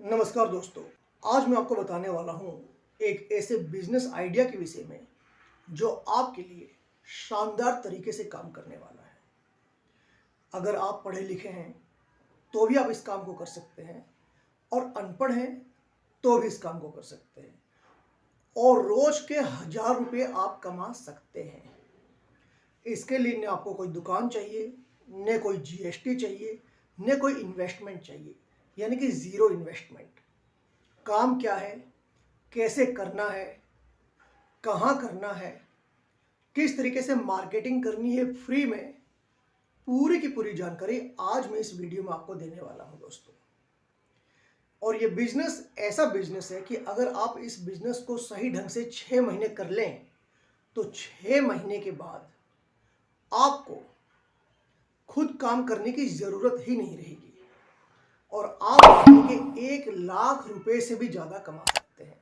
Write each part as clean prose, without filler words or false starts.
नमस्कार दोस्तों। आज मैं आपको बताने वाला हूँ एक ऐसे बिजनेस आइडिया के विषय में जो आपके लिए शानदार तरीके से काम करने वाला है। अगर आप पढ़े लिखे हैं तो भी आप इस काम को कर सकते हैं और अनपढ़ हैं तो भी इस काम को कर सकते हैं और रोज के 1000 रुपये आप कमा सकते हैं। इसके लिए न आपको कोई दुकान चाहिए, न कोई जीएसटी चाहिए, न कोई इन्वेस्टमेंट चाहिए, यानी कि ज़ीरो इन्वेस्टमेंट। काम क्या है, कैसे करना है, कहाँ करना है, किस तरीके से मार्केटिंग करनी है, फ्री में पूरी की पूरी जानकारी आज मैं इस वीडियो में आपको देने वाला हूं दोस्तों। और ये बिजनेस ऐसा बिजनेस है कि अगर आप इस बिजनेस को सही ढंग से 6 महीने कर लें तो 6 महीने के बाद आपको खुद काम करने की ज़रूरत ही नहीं रहेगी और आप महीने के 1 लाख रुपए से भी ज़्यादा कमा सकते हैं।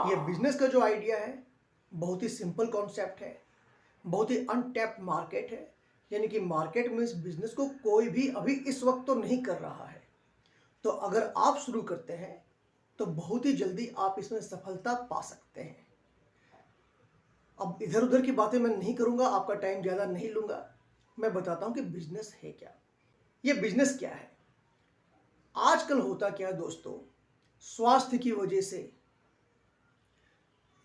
ये बिजनेस का जो आइडिया है बहुत ही सिंपल कॉन्सेप्ट है, बहुत ही अनटैप्ड मार्केट है, यानी कि मार्केट में इस बिजनेस को कोई भी अभी इस वक्त तो नहीं कर रहा है। तो अगर आप शुरू करते हैं तो बहुत ही जल्दी आप इसमें सफलता पा सकते हैं। अब इधर उधर की बातें मैं नहीं करूंगा, आपका टाइम ज़्यादा नहीं लूंगा। मैं बताता हूं कि बिजनेस है क्या, ये बिजनेस क्या है। आजकल होता क्या है दोस्तों, स्वास्थ्य की वजह से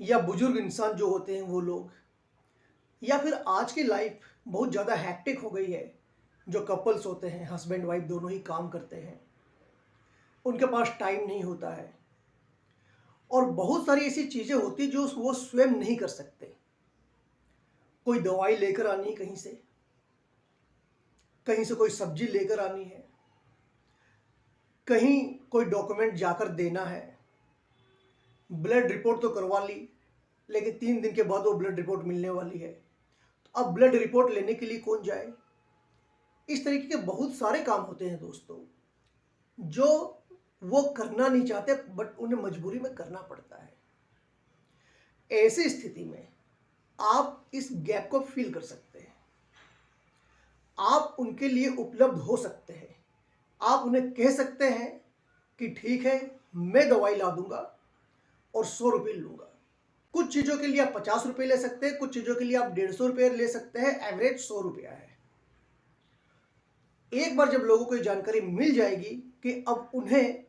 या बुजुर्ग इंसान जो होते हैं वो लोग, या फिर आज की लाइफ बहुत ज़्यादा हैक्टिक हो गई है। जो कपल्स होते हैं, हस्बैंड वाइफ दोनों ही काम करते हैं, उनके पास टाइम नहीं होता है और बहुत सारी ऐसी चीज़ें होती जो वो स्वयं नहीं कर सकते। कोई दवाई लेकर आनी है कहीं से कोई सब्जी लेकर आनी है, कहीं कोई डॉक्यूमेंट जाकर देना है, ब्लड रिपोर्ट तो करवा ली लेकिन 3 दिन के बाद वो ब्लड रिपोर्ट मिलने वाली है, तो अब ब्लड रिपोर्ट लेने के लिए कौन जाए। इस तरीके के बहुत सारे काम होते हैं दोस्तों जो वो करना नहीं चाहते बट उन्हें मजबूरी में करना पड़ता है। ऐसी स्थिति में आप इस गैप को फिल कर सकते हैं, आप उनके लिए उपलब्ध हो सकते हैं। आप उन्हें कह सकते हैं कि ठीक है मैं दवाई ला दूंगा और 100 रुपये लूंगा। कुछ चीज़ों के लिए आप 50 रुपये ले सकते हैं, कुछ चीज़ों के लिए आप 150 रुपये ले सकते हैं, एवरेज 100 रुपया है। एक बार जब लोगों को ये जानकारी मिल जाएगी कि अब उन्हें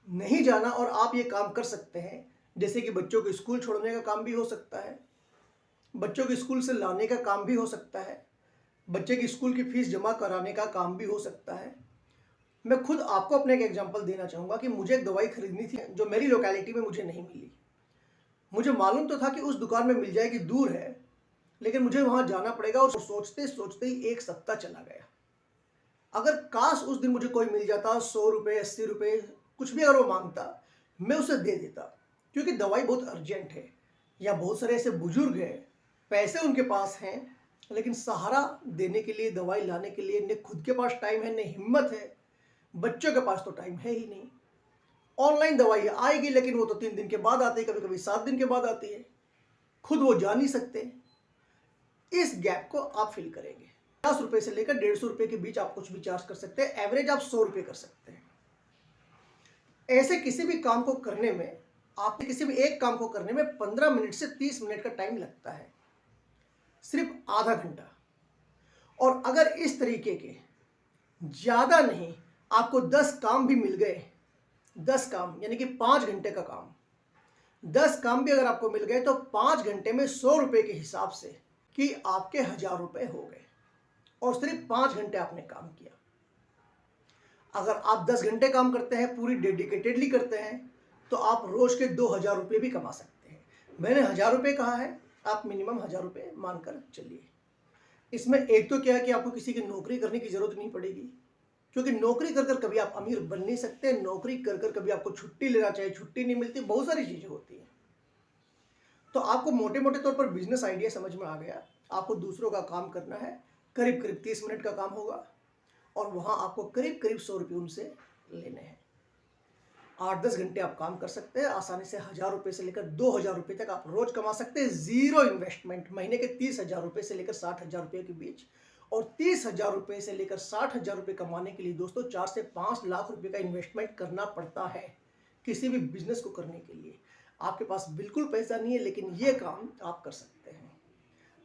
नहीं जाना और आप ये काम कर सकते हैं, जैसे कि बच्चों को स्कूल छोड़ने का काम भी हो सकता है, बच्चों को स्कूल से लाने का काम भी हो सकता है, बच्चे की स्कूल की फीस जमा कराने का काम भी हो सकता है। मैं खुद आपको अपने एक एग्जांपल देना चाहूँगा कि मुझे एक दवाई खरीदनी थी जो मेरी लोकेलिटी में मुझे नहीं मिली। मुझे मालूम तो था कि उस दुकान में मिल जाएगी, दूर है, लेकिन मुझे वहाँ जाना पड़ेगा और सोचते सोचते ही 1 सप्ताह चला गया। अगर काश उस दिन मुझे कोई मिल जाता, 100 रुपये 80 रुपये कुछ भी अगर वो मांगता, मैं उसे दे देता, क्योंकि दवाई बहुत अर्जेंट है। या बहुत सारे ऐसे बुजुर्ग हैं, पैसे उनके पास हैं लेकिन सहारा देने के लिए, दवाई लाने के लिए न खुद के पास टाइम है, न हिम्मत है, बच्चों के पास तो टाइम है ही नहीं। ऑनलाइन दवाई आएगी लेकिन वो तो 3 दिन के बाद आती है, कभी कभी 7 दिन के बाद आती है, खुद वो जा नहीं सकते। इस गैप को आप फिल करेंगे। 50 रुपये से लेकर 150 रुपये के बीच आप कुछ भी चार्ज कर सकते हैं, एवरेज आप 100 रुपये कर सकते हैं। ऐसे किसी भी काम को करने में, आपके किसी भी एक काम को करने में 15 मिनट से 30 मिनट का टाइम लगता है, सिर्फ आधा घंटा। और अगर इस तरीके के ज़्यादा नहीं, आपको 10 काम भी मिल गए, 10 काम यानी कि 5 घंटे का काम, 10 काम भी अगर आपको मिल गए तो 5 घंटे में 100 रुपये के हिसाब से कि आपके 1000 रुपये हो गए और सिर्फ 5 घंटे आपने काम किया। अगर आप 10 घंटे काम करते हैं, पूरी डेडिकेटेडली करते हैं, तो आप रोज के 2000 रुपये भी कमा सकते हैं। मैंने 1000 रुपये कहा है, आप मिनिमम 1000 रुपये मानकर चलिए। इसमें एक तो क्या है कि आपको किसी की नौकरी करने की जरूरत नहीं पड़ेगी, क्योंकि नौकरी कर कर कभी आप अमीर बन नहीं सकते, नौकरी कर कर कभी आपको छुट्टी लेना चाहिए, छुट्टी नहीं मिलती, बहुत सारी चीज़ें होती हैं। तो आपको मोटे मोटे तौर पर बिजनेस आइडिया समझ में आ गया। आपको दूसरों का काम करना है, करीब करीब 30 मिनट का काम होगा और वहाँ आपको करीब करीब 100 रुपये उनसे लेने हैं। 8-10 घंटे आप काम कर सकते हैं, आसानी से 1000 रुपये से लेकर 2000 रुपये तक आप रोज कमा सकते हैं, ज़ीरो इन्वेस्टमेंट। महीने के 30,000 रुपये से लेकर 60,000 रुपये के बीच और 30,000 रुपये से लेकर 60,000 रुपये कमाने के लिए दोस्तों 4 से 5 लाख रुपए का इन्वेस्टमेंट करना पड़ता है किसी भी बिजनेस को करने के लिए। आपके पास बिल्कुल पैसा नहीं है, लेकिन ये काम आप कर सकते हैं।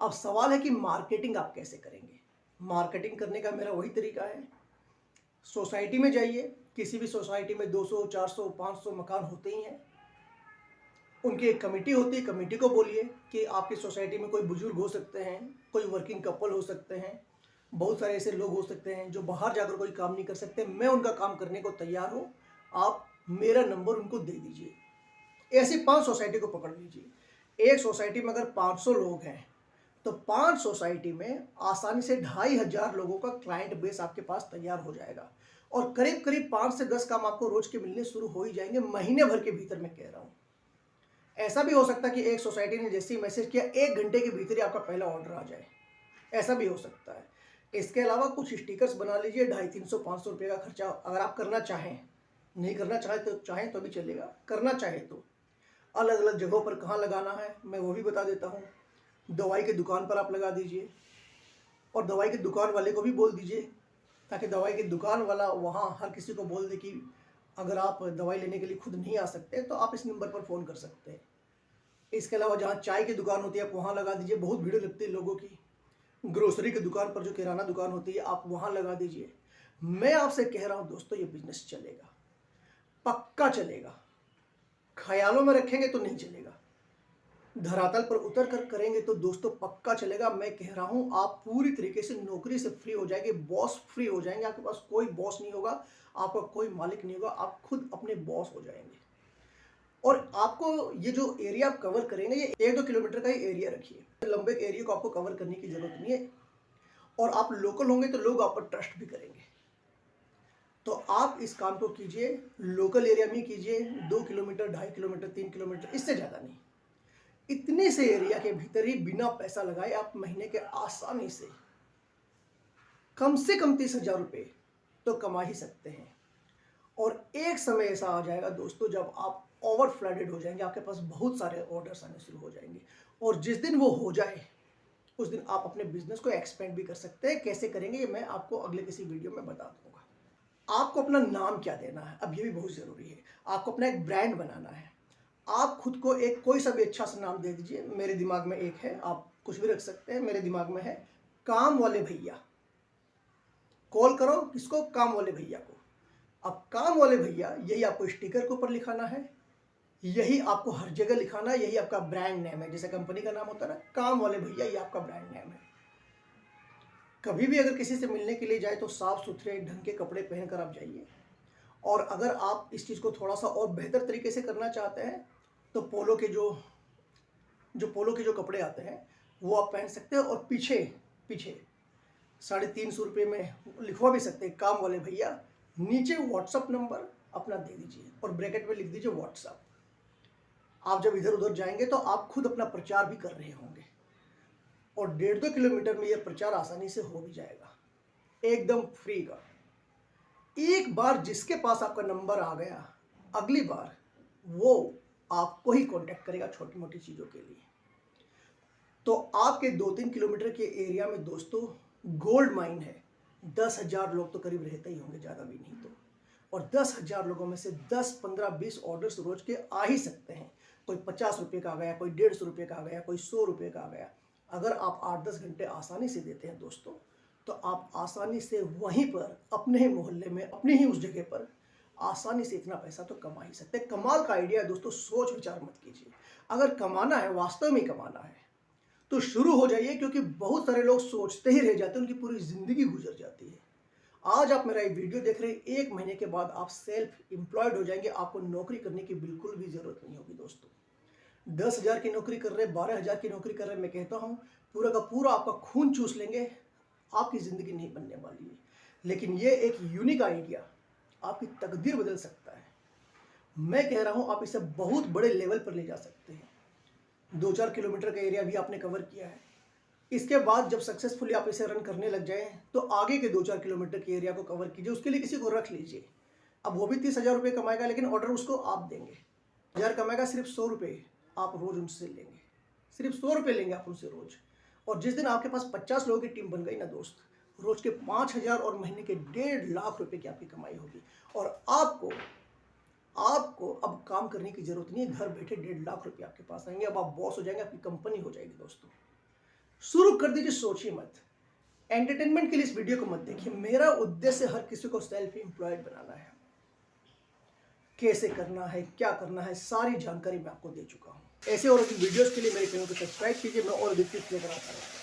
अब सवाल है कि मार्केटिंग आप कैसे करेंगे। मार्केटिंग करने का मेरा वही तरीका है, सोसाइटी में जाइए, किसी भी सोसाइटी में 200, 400, 500 मकान होते ही हैं, उनकी एक कमेटी होती है, कमेटी को बोलिए कि आपकी सोसाइटी में कोई बुजुर्ग हो सकते हैं, कोई वर्किंग कपल हो सकते हैं, बहुत सारे ऐसे लोग हो सकते हैं जो बाहर जाकर कोई काम नहीं कर सकते, मैं उनका काम करने को तैयार हूँ, आप मेरा नंबर उनको दे दीजिए। ऐसी 5 सोसाइटी को पकड़ लीजिए। एक सोसाइटी में अगर 500 लोग हैं तो 5 सोसाइटी में आसानी से 2,500 लोगों का क्लाइंट बेस आपके पास तैयार हो जाएगा और करीब करीब 5 से 10 काम आपको रोज के मिलने शुरू हो ही जाएंगे, महीने भर के भीतर मैं कह रहा हूँ। ऐसा भी हो सकता है कि एक सोसाइटी ने जैसे ही मैसेज किया 1 घंटे के भीतर ही आपका पहला ऑर्डर आ जाए, ऐसा भी हो सकता है। इसके अलावा कुछ स्टिकर्स बना लीजिए, 250, 300, 500 रुपये का खर्चा अगर आप करना चाहें, नहीं करना चाहें तो भी चलेगा, करना चाहे तो अलग अलग जगहों पर कहाँ लगाना है मैं वो भी बता देता हूँ। दवाई की दुकान पर आप लगा दीजिए और दवाई की दुकान वाले को भी बोल दीजिए, ताकि दवाई की दुकान वाला वहाँ हर किसी को बोल दे कि अगर आप दवाई लेने के लिए खुद नहीं आ सकते तो आप इस नंबर पर फ़ोन कर सकते हैं। इसके अलावा जहाँ चाय की दुकान होती है आप वहाँ लगा दीजिए, बहुत भीड़ लगती है लोगों की। ग्रोसरी की दुकान पर जो किराना दुकान होती है आप वहाँ लगा दीजिए। मैं आपसे कह रहा हूँ दोस्तों, ये बिजनेस चलेगा, पक्का चलेगा। ख्यालों में रखेंगे तो नहीं चलेगा, धरातल पर उतर कर करेंगे तो दोस्तों पक्का चलेगा। मैं कह रहा हूं आप पूरी तरीके से नौकरी से फ्री हो जाएंगे, बॉस फ्री हो जाएंगे। आपके पास कोई बॉस नहीं होगा, आपका कोई मालिक नहीं होगा, आप खुद अपने बॉस हो जाएंगे। और आपको ये जो एरिया आप कवर करेंगे ये 1-2 किलोमीटर का ही एरिया रखिए, लंबे एरिया को आपको कवर करने की जरूरत नहीं है। और आप लोकल होंगे तो लोग आप पर ट्रस्ट भी करेंगे। तो आप इस काम को कीजिए, लोकल एरिया में कीजिए, 2 किलोमीटर, 2.5 किलोमीटर, 3 किलोमीटर, इससे ज़्यादा नहीं। इतने से एरिया के भीतर ही बिना पैसा लगाए आप महीने के आसानी से कम 30,000 रुपये तो कमा ही सकते हैं। और एक समय ऐसा आ जाएगा दोस्तों जब आप ओवर फ्लडेड हो जाएंगे, आपके पास बहुत सारे ऑर्डर्स आने शुरू हो जाएंगे। और जिस दिन वो हो जाए उस दिन आप अपने बिजनेस को एक्सपेंड भी कर सकते हैं। कैसे करेंगे ये मैं आपको अगले किसी वीडियो में बता दूंगा। आपको अपना नाम क्या देना है, अब ये भी बहुत ज़रूरी है। आपको अपना एक ब्रांड बनाना है। आप खुद को एक कोई सा भी अच्छा सा नाम दे दीजिए। मेरे दिमाग में एक है, आप कुछ भी रख सकते हैं। मेरे दिमाग में है काम वाले भैया। कॉल करो किसको? काम वाले भैया को। अब काम वाले भैया यही आपको स्टिकर के ऊपर लिखाना है, यही आपको हर जगह लिखाना है, यही आपका ब्रांड नेम है। जैसे कंपनी का नाम होता है ना, काम वाले भैया, ये आपका ब्रांड नेम है। कभी भी अगर किसी से मिलने के लिए जाए तो साफ सुथरे ढंग के कपड़े पहनकर आप जाइए। और अगर आप इस चीज़ को थोड़ा सा और बेहतर तरीके से करना चाहते हैं तो पोलो के जो कपड़े आते हैं वो आप पहन सकते हैं। और पीछे 350 रुपये में लिखवा भी सकते हैं काम वाले भैया। नीचे व्हाट्सअप नंबर अपना दे दीजिए और ब्रैकेट में लिख दीजिए व्हाट्सअप। आप जब इधर उधर जाएंगे तो आप खुद अपना प्रचार भी कर रहे होंगे और 1.5-2 किलोमीटर में यह प्रचार आसानी से हो भी जाएगा, एकदम फ्री का। एक बार जिसके पास आपका नंबर आ गया, अगली बार वो आपको ही कांटेक्ट करेगा छोटी मोटी चीज़ों के लिए। तो आपके 2-3 किलोमीटर के एरिया में दोस्तों गोल्ड माइन है। 10,000 लोग तो करीब रहते ही होंगे, ज़्यादा भी नहीं तो। और 10,000 लोगों में से 10, 15, 20 ऑर्डर्स रोज के आ ही सकते हैं। कोई 50 रुपये का आ गया, कोई 150 रुपये का आ गया, कोई 100 रुपये का आ गया। अगर आप 8-10 घंटे आसानी से देते हैं दोस्तों तो आप आसानी से वहीं पर अपने ही मोहल्ले में, अपनी ही उस जगह पर आसानी से इतना पैसा तो कमा ही सकते हैं। कमाल का आइडिया है दोस्तों, सोच विचार मत कीजिए। अगर कमाना है, वास्तव में कमाना है तो शुरू हो जाइए, क्योंकि बहुत सारे लोग सोचते ही रह जाते हैं, उनकी पूरी ज़िंदगी गुजर जाती है। आज आप मेरा ये वीडियो देख रहे हैं, 1 महीने के बाद आप सेल्फ एम्प्लॉयड हो जाएंगे। आपको नौकरी करने की बिल्कुल भी ज़रूरत नहीं होगी दोस्तों। 10,000 की नौकरी कर रहे हैं, 12,000 की नौकरी कर रहे हैं, मैं कहता हूँ पूरा का पूरा आपका खून चूस लेंगे, आपकी ज़िंदगी नहीं बनने वाली है। लेकिन ये एक यूनिक आइडिया आपकी तकदीर बदल सकता है। मैं कह रहा हूँ आप इसे बहुत बड़े लेवल पर ले जा सकते हैं। 2-4 किलोमीटर का एरिया भी आपने कवर किया है। इसके बाद जब सक्सेसफुली आप इसे रन करने लग जाएं तो आगे के 2-4 किलोमीटर के एरिया को कवर कीजिए। उसके लिए किसी को रख लीजिए। अब वो भी 30,000 रुपये कमाएगा, लेकिन ऑर्डर उसको आप देंगे। 1000 कमाएगा, सिर्फ 100 रुपये आप रोज़ उनसे लेंगे, सिर्फ 100 रुपये लेंगे आप उनसे रोज़। और जिस दिन आपके पास 50 लोगों की टीम बन गई ना दोस्त, रोज के 5,000 और महीने के 1.5 लाख रुपए की आपकी कमाई होगी। और आपको आपको अब काम करने की जरूरत नहीं है, घर बैठे 1.5 लाख रुपए आपके पास आएंगे। अब आप बॉस हो जाएंगे, आपकी कंपनी हो जाएगी। दोस्तों शुरू कर दीजिए, सोचिए मत। एंटरटेनमेंट के लिए इस वीडियो को मत देखिए। मेरा उद्देश्य हर किसी को सेल्फ एम्प्लॉयड बनाना है। कैसे करना है, क्या करना है, सारी जानकारी मैं आपको दे चुका हूँ। ऐसे और वीडियोस के लिए मेरे चैनल को सब्सक्राइब कीजिए। मैं और भी टिप्स लेकर आता हूँ।